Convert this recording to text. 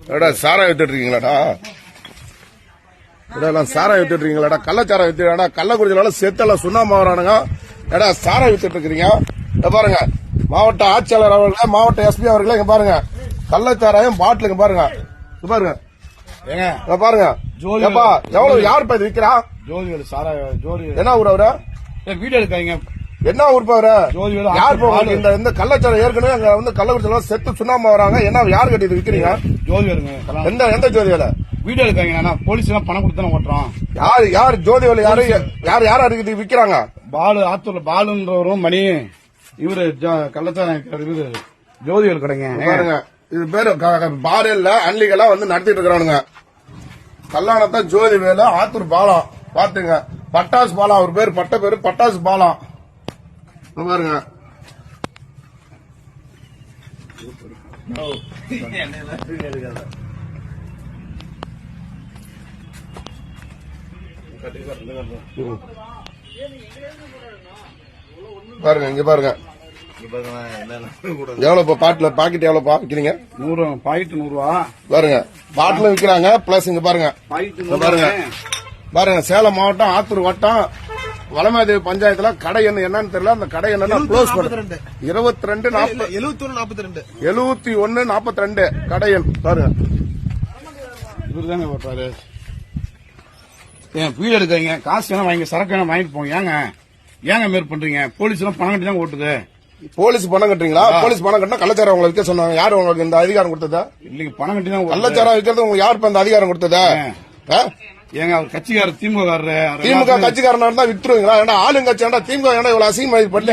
சாரா வித்துட்டு இருக்கீங்களாடா? சாரா வித்துட்டு இருக்கீங்களாடா? கள்ளச்சாரா வித்துடா? கள்ளக்குறிச்சியில செத்தெல்லாம் சுண்ணாம்பு வரானுங்க. ஏடா சாரா வித்துட்டு இருக்கிறீங்க? பாருங்க, மாவட்ட ஆட்சியாளர் அவர்களே, மாவட்ட எஸ்பி அவர்களே, இங்க பாருங்க கள்ளச்சாராயம் பாட்டிலுங்க பாருங்க. பாருங்க பாருங்க எவ்வளவு யாருப்பா இது விக்கிறா? ஜோதிவேலு சாரா ஜோதி. என்ன ஊர் அவரு? வீடியோ எடுக்காங்க. என்ன ஊர் அவரு? யார் போவாங்க? இந்த கள்ளச்சாரம் ஏற்கனவே அங்க வந்து கள்ளக்குறிச்சியில செத்து சுண்ணாம்பு வராங்க. என்ன யாரு கட்டி இது விக்கிறீங்க? ஜோதிவேலுங்க. எந்த ஜோதிவேல? வீடியோ எடுக்காங்க. போலீஸ் எல்லாம் பணம் கொடுத்து ஓட்டுறோம். யாரு ஜோதிவேலு? யாரு இருக்குது விக்கிறாங்க? பாலு ஆத்தூர்ல பாலுன்றவரும் மணி இவரு கள்ளச்சாரம் ஜோதிவேலு கடைங்க. பாருங்க, இது பேரு பாரு இல்ல, அன்லிகளா வந்து நடத்திட்டு இருக்கிறானுங்க. கல்லாணத்தான் ஜோதிவேலு, ஆத்தூர் பாலம் பாத்துங்க. பட்டாசு பாலம் அவர் பேரு, பட்ட பேரு பட்டாசு பாலம். பாருங்க பாருங்க, இங்க பாருங்க எவ்வளவு பாட்டில் பாக்கெட் எவ்வளவு விக்கிறீங்க? 100 பாக்கெட் 100 ரூபா. பாருங்க பாட்டிலும் விக்கிறாங்க. பிளஸ் இங்க பாருங்க பாருங்க பாருங்க சேலம் மாவட்டம் ஆத்தூர் வட்டம் வளமாதேவி பஞ்சாயத்துல கடை என்னன்னு தெரியல. அந்த கடை என்னன்னா க்ளோஸ் பண்ணு. 7142 கடை எண் பாருங்க. இவருதாங்க போட்டாரு. வீடு எடுக்காங்க. காசு வேணா வாங்கி சரக்கு வேணா வாங்கிட்டு போங்க. ஏங்க மேற் பண்றீங்க? போலீஸ் எல்லாம் பணம் கட்டி தான் ஓட்டுது. போலீஸ் பணம் கட்டுறீங்களா? போலீஸ் பணம் கட்டினா கள்ளச்சாரம் உங்களுக்கு விற்க சொன்னாங்க. யாரு உங்களுக்கு இந்த அதிகாரம் கொடுத்ததா? இல்லைங்க, பணம் கட்டி தான் கள்ளச்சாரம் விற்கிறது உங்களுக்கு யாரு இந்த அதிகாரம் கொடுத்ததா? ஏங்க அவர் கட்சிக்காரர் திமுக கட்சிக்காரனா இருந்தா வித்துருவீங்களா? ஆளுங்கட்சி திமுக இவ்வளவு அசிங்கமா பண்ணி